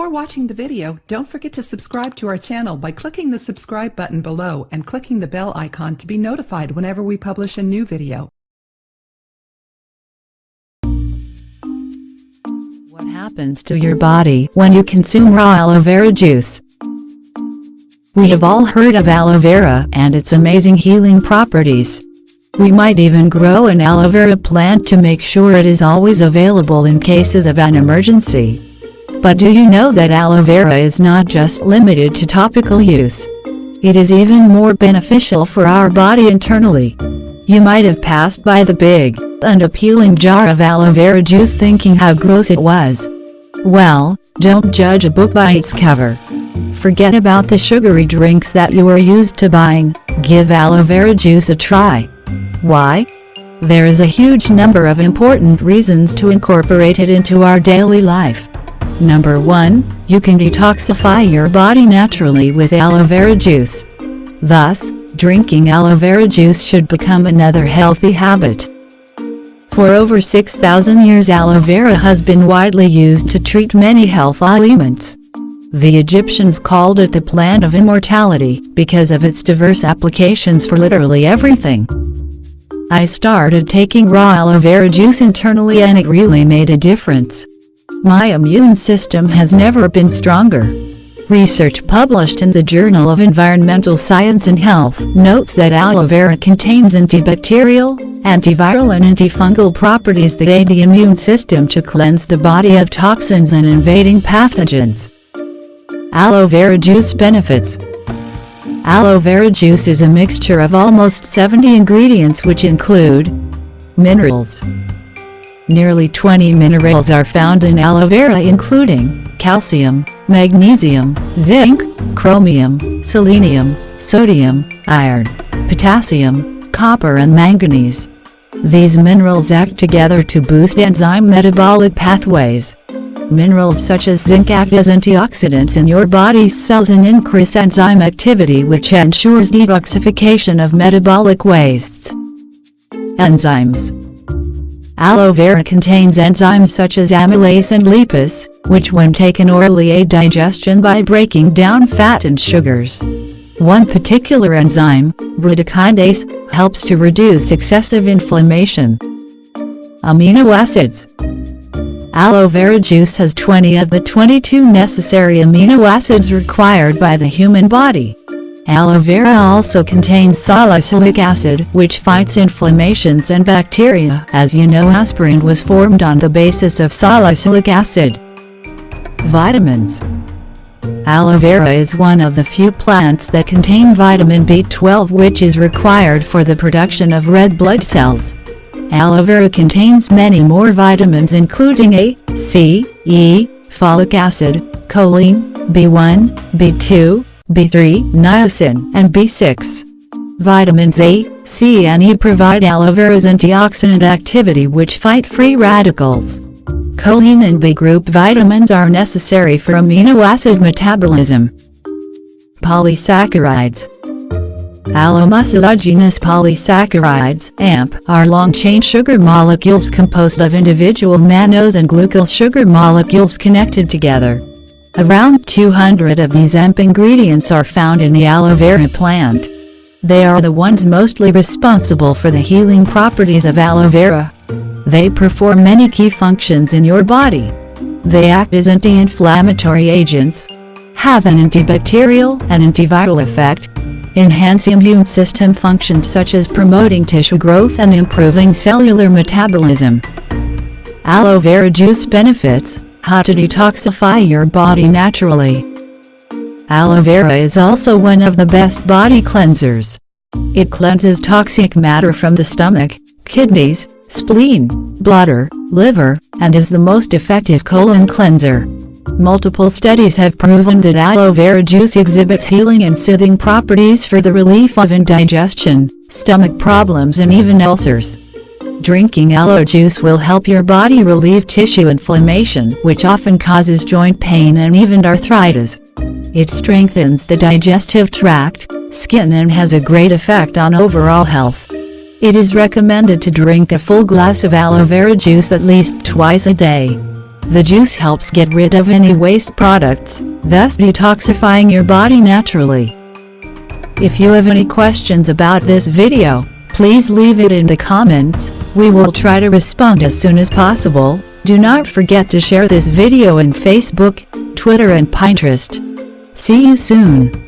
Before watching the video, don't forget to subscribe to our channel by clicking the subscribe button below and clicking the bell icon to be notified whenever we publish a new video. What happens to your body when you consume raw aloe vera juice? We have all heard of aloe vera and its amazing healing properties. We might even grow an aloe vera plant to make sure it is always available in cases of an emergency. But do you know that aloe vera is not just limited to topical use? It is even more beneficial for our body internally. You might have passed by the big, unappealing jar of aloe vera juice thinking how gross it was. Well, don't judge a book by its cover. Forget about the sugary drinks that you are used to buying, give aloe vera juice a try. Why? There is a huge number of important reasons to incorporate it into our daily life. Number 1, you can detoxify your body naturally with aloe vera juice. Thus, drinking aloe vera juice should become another healthy habit. For over 6,000 years, aloe vera has been widely used to treat many health ailments. The Egyptians called it the plant of immortality because of its diverse applications for literally everything. I started taking raw aloe vera juice internally and it really made a difference. My immune system has never been stronger. Research published in the Journal of Environmental Science and Health notes that aloe vera contains antibacterial, antiviral and antifungal properties that aid the immune system to cleanse the body of toxins and invading pathogens. Aloe vera juice benefits. Aloe vera juice is a mixture of almost 70 ingredients which include minerals. Nearly 20 minerals are found in aloe vera including calcium, magnesium, zinc, chromium, selenium, sodium, iron, potassium, copper and manganese. These minerals act together to boost enzyme metabolic pathways. Minerals such as zinc act as antioxidants in your body's cells and increase enzyme activity, which ensures detoxification of metabolic wastes. Enzymes. Aloe vera contains enzymes such as amylase and lipase, which when taken orally aid digestion by breaking down fat and sugars. One particular enzyme, bradykindase, helps to reduce excessive inflammation. Amino acids. Aloe vera juice has 20 of the 22 necessary amino acids required by the human body. Aloe vera also contains salicylic acid, which fights inflammations and bacteria. As you know, aspirin was formed on the basis of salicylic acid. Vitamins. Aloe vera is one of the few plants that contain vitamin B12, which is required for the production of red blood cells. Aloe vera contains many more vitamins including A, C, E, folic acid, choline, B1, B2, B3, niacin, and B6. Vitamins A, C and E provide aloe vera's antioxidant activity which fight free radicals. Choline and B group vitamins are necessary for amino acid metabolism. Polysaccharides. Aloe-mucilaginous polysaccharides (AMP) are long-chain sugar molecules composed of individual mannose and glucose sugar molecules connected together. Around 200 of these AMP ingredients are found in the aloe vera plant. They are the ones mostly responsible for the healing properties of aloe vera. They perform many key functions in your body. They act as anti-inflammatory agents, have an antibacterial and antiviral effect, enhance immune system functions such as promoting tissue growth and improving cellular metabolism. Aloe vera juice benefits: how to detoxify your body naturally. Aloe vera is also one of the best body cleansers. It cleanses toxic matter from the stomach, kidneys, spleen, bladder, liver, and is the most effective colon cleanser. Multiple studies have proven that aloe vera juice exhibits healing and soothing properties for the relief of indigestion, stomach problems and even ulcers. Drinking aloe juice will help your body relieve tissue inflammation, which often causes joint pain and even arthritis. It strengthens the digestive tract, skin and has a great effect on overall health. It is recommended to drink a full glass of aloe vera juice at least twice a day. The juice helps get rid of any waste products, thus detoxifying your body naturally. If you have any questions about this video, please leave it in the comments. We will try to respond as soon as possible. Do not forget to share this video in Facebook, Twitter and Pinterest. See you soon.